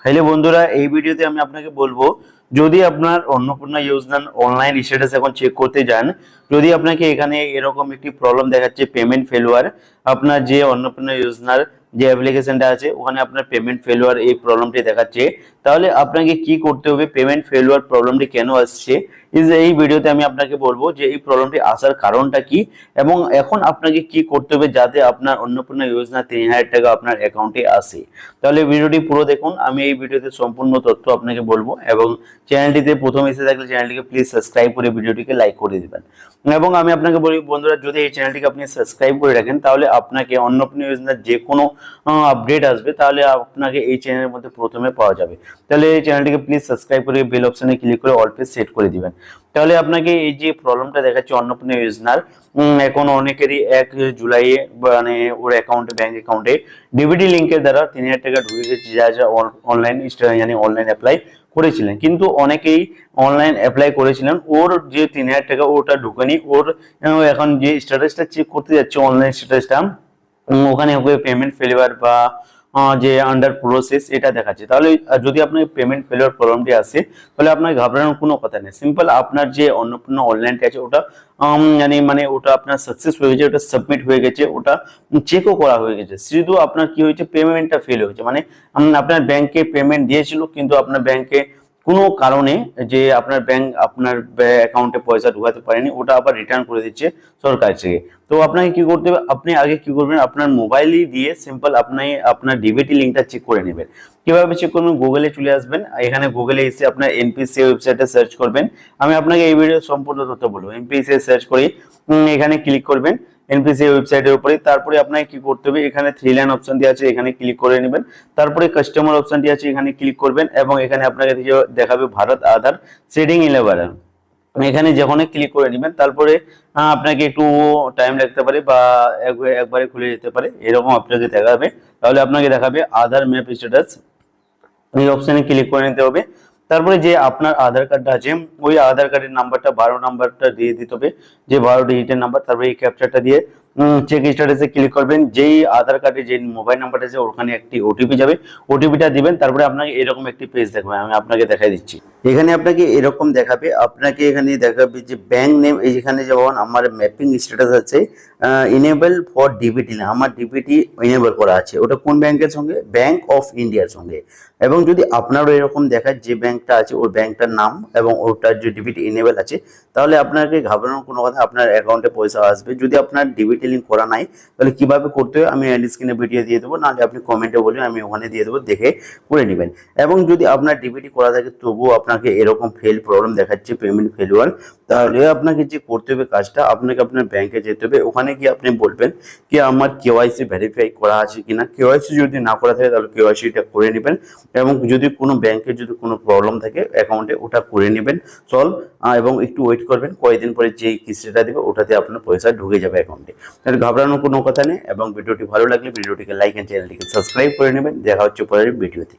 Hello বন্ধুরা, এই ভিডিওতে আমি আপনাকে বলবো, যদি আপনার অন্নপূর্ণা যোজনার অনলাইন স্ট্যাটাস এখন চেক করতে যান, যদি আপনাকে এখানে এরকম একটি প্রবলেম দেখাচ্ছে পেমেন্ট ফেলুয়ার, আপনার যে অন্নপূর্ণা যোজনার যে অ্যাপ্লিকেশনটা আছে ওখানে আপনার পেমেন্ট ফেলুয়ার এই প্রবলেমটি দেখাচ্ছে, তাহলে আপনাকে কি করতে হবে, পেমেন্ট ফেলুয়ার প্রবলেমটি কেন আসছে, এই ভিডিওতে আমি আপনাকে বলবো যে এই প্রবলেমটি আসার কারণটা কি এবং এখন আপনাকে কি করতে হবে যাতে আপনার অন্নপূর্ণা যোজনা 3000 টাকা আপনার অ্যাকাউন্টে আসে। তাহলে ভিডিওটি পুরো দেখুন, আমি এই ভিডিওতে সম্পূর্ণ তথ্য আপনাকে বলবো এবং চ্যানেলটিতে প্রথম এসে থাকলে চ্যানেলটিকে প্লিজ সাবস্ক্রাইব করে ভিডিওটিকে লাইক করে দিবেন। এবং আমি আপনাকে বলি বন্ধুরা, যদি এই চ্যানেলটিকে আপনি সাবস্ক্রাইব করে রাখেন তাহলে আপনাকে অন্নপূর্ণা যোজনার যে কোনো আপডেট আসবে তাহলে আপনাকে এই চ্যানেলের মধ্যে প্রথমে পাওয়া যাবে। তাহলে এই চ্যানেলটিকে প্লিজ সাবস্ক্রাইব করে বেল অপশনে ক্লিক করে অল পেজ সেট করে দিবেন। তাহলে আপনাকে এই যে প্রবলেমটা দেখাচ্ছে অন্নপূর্ণা যোজনার, এখন অনেকেরই 1 জুলাই মানে ওর অ্যাকাউন্টে, ব্যাংক অ্যাকাউন্টে ডিবিটি লিংকের দ্বারা 3000 টাকা ঢুকে গেছে, যা যা অনলাইন অনলাইন অ্যাপ্লাই করেছিলেন, কিন্তু অনেকেই অনলাইন অ্যাপ্লাই করেছিলেন, ওর যে 3000 টাকা ওটা ঢুকেনি। ওর এখন যে স্ট্যাটাসটা চেক করতে যাচ্ছে অনলাইন স্ট্যাটাসটা, ওখানে পেমেন্ট ফেলিওর বা যে আন্ডার প্রসেস এটা দেখাচ্ছে। তাহলে যদি আপনার পেমেন্ট ফেলিওর প্রবলেমটি আসে তাহলে আপনার ঘাবড়ানোর কোনো কথা নেই। সিম্পল আপনার যে অন্নপূর্ণা অনলাইনটা আছে ওটা মানে ওটা আপনার সাকসেস হয়ে গেছে, ওটা সাবমিট হয়ে গেছে, ওটা চেকও করা হয়ে গেছে। শুধু আপনার কি হয়েছে, পেমেন্টটা ফেল হয়েছে, মানে আপনার ব্যাংকে পেমেন্ট দিয়েছিল কিন্তু আপনার ব্যাংকে কোনো কারণে যে আপনার ব্যাংক আপনার অ্যাকাউন্টে পয়সা ঢোকাতে পারেনি, ওটা আবার রিটার্ন করে দিচ্ছে সরকার থেকে। তো আপনাকে কি করতে হবে, আপনি আগে কি করবেন, আপনার মোবাইলই দিয়ে সিম্পল আপনি আপনার ডিবিটি লিঙ্কটা চেক করে নেবেন। কিভাবে চেক করবেন, গুগলে চলে আসবেন, এখানে গুগলে এসে আপনার এনপিসি ওয়েবসাইটে সার্চ করবেন। আমি আপনাকে এই ভিডিও সম্পূর্ণ তথ্য বলবো। এনপিসি সার্চ করে এখানে ক্লিক করবেন এনপিসি ওয়েবসাইটের উপরে। তারপরে আপনাকে কি করতে হবে, এখানে 3 লাইন অপশন দিয়ে আছে, এখানে ক্লিক করে নেবেন। তারপরে কাস্টমার অপশনটি আছে, এখানে ক্লিক করবেন এবং এখানে আপনাকে দেখাবে ভারত আধার শেডিং 11, এখানে যখন ক্লিক করে নেবেন তারপরে আপনাকে একটু টাইম লাগতে পারে বা একবারে খুলে যেতে পারে, এরকম আপনাকে দেখাবে। তাহলে আপনাকে দেখাবে আধার ম্যাপ স্ট্যাটাস, এই অপশনে ক্লিক করে নিতে হবে। তারপরে যে আপনার আধার কার্ডটা আছে ওই আধার কার্ডের নাম্বারটা 12 নাম্বারটা দিয়ে দিতে হবে, যে 12 ডিজিটের নাম্বার। তারপরে এই ক্যাপচারটা দিয়ে চেক স্ট্যাটাসে ক্লিক করবেন। যেই আধার কার্ডে যে মোবাইল নাম্বারটা আছে ওখানে একটি ওটিপি যাবে, ওটিপিটা দিবেন। তারপরে আপনাকে এরকম একটি পেজ দেখাবে, আমি আপনাকে দেখাই দিচ্ছি। এখানে আপনাকে এরকম দেখাবে, আপনাকে এখানে দেখাবে যে ব্যাংক নেম, এইখানে যেমন আমার ম্যাপিং স্ট্যাটাস আছে ইনেবল ফর ডিবিটি, আমার ডিবিটি ইনেবল করা আছে, ওটা কোন ব্যাংকের সঙ্গে, ব্যাংক অফ ইন্ডিয়ার সঙ্গে। এবং যদি আপনারও এরকম দেখায় যে ব্যাংকটা আছে ওই ব্যাংকটার নাম এবং ওটার যে ডিবিটি ইনেবল আছে, তাহলে আপনাকে ঘাবড়ানোর কোনো কথা, আপনার অ্যাকাউন্টে পয়সা আসবে। যদি আপনার ডিবিটি লিঙ্ক করা নাই তাহলে কিভাবে করতে হয় আমি এন্ড স্ক্রিনে ভিডিও দিয়ে দেবো, নাহলে আপনি কমেন্টে বলবেন, আমি ওখানে দিয়ে দেবো, দেখে করে নেবেন। এবং যদি আপনার ডিবিটি করা থাকে তবুও আপনাকে এরকম ফেল প্রবলেম দেখাচ্ছে পেমেন্ট ফেলুয়ার, তাহলে আপনাকে যে করতে হবে কাজটা, আপনাকে আপনার ব্যাংকে যেতে হবে। ওখানে গিয়ে আপনি বলবেন কি আমার কেওয়াইসি ভেরিফাই করা আছে কিনা। কেওয়াইসি যদি না করা থাকে তাহলে কেওয়াইসিটা করে নেবেন এবং যদি কোনো ব্যাংকে যদি কোনো প্রবলেম থাকে অ্যাকাউন্টে ওটা করে নেবেন সলভ, এবং একটু ওয়েট করবেন, কয়েকদিন পরে যে কিস্তিটা দেবে ওটাতে আপনার পয়সা ঢুকে যাবে অ্যাকাউন্টে। তাহলে ঘাবড়ানোর কোনো কথা নেই। এবং ভিডিওটি ভালো লাগলে ভিডিওটিকে লাইক এন্ড চ্যানেলটিকে সাবস্ক্রাইব করে নেবেন। দেখা হচ্ছে পরের ভিডিওতে।